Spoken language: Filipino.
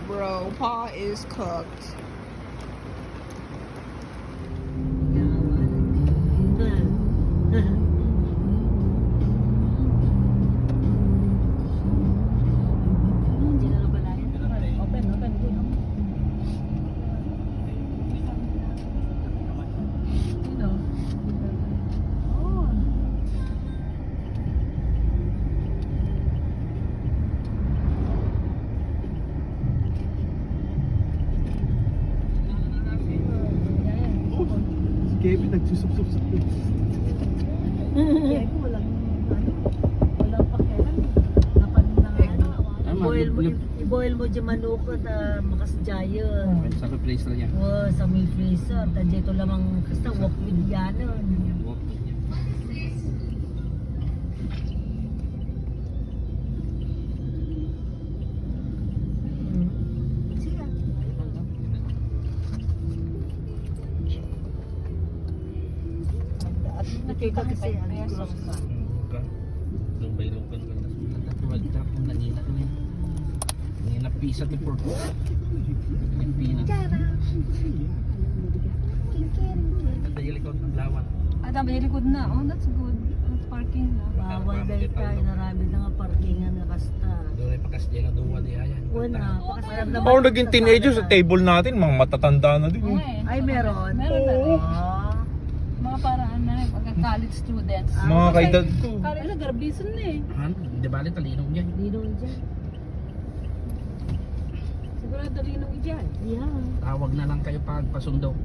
bro. Pa is cooked. Kevin nagsusup-sup-sup. Walang pakialam. I-boil mo dyan manok at makas dyan. Sa freezer niya. Oh, sa may freezer. Tadya ito lamang kasta walk with yanon. Nakita kasi ang close pa. Lumbay-lumbay lang. Natuwag ka kung nanginap na yun. Nanginap pisa ni pork. Pilipinas. Ganda yung likod ng lawan. Tama yung likod na. Oh, that's good. Parking na. Bawal dahil tayo. Narami na nga parkingan na kasta. Doon ay pakas dyan na duwa di ayan. Wala. Pakasarap Ako naging teenager sa table natin, mga matatanda na din. Oo Eh. eh. Ay, meron. Meron na rin. Ah. Mga paraan na pagka-college students. Mga kaedad ko. Ano, garbison na eh. Han, di bali talinong dyan. Dinong dyan. Sigurado rin nung dyan. Yeah. Tawag na lang kayo pag pasundo.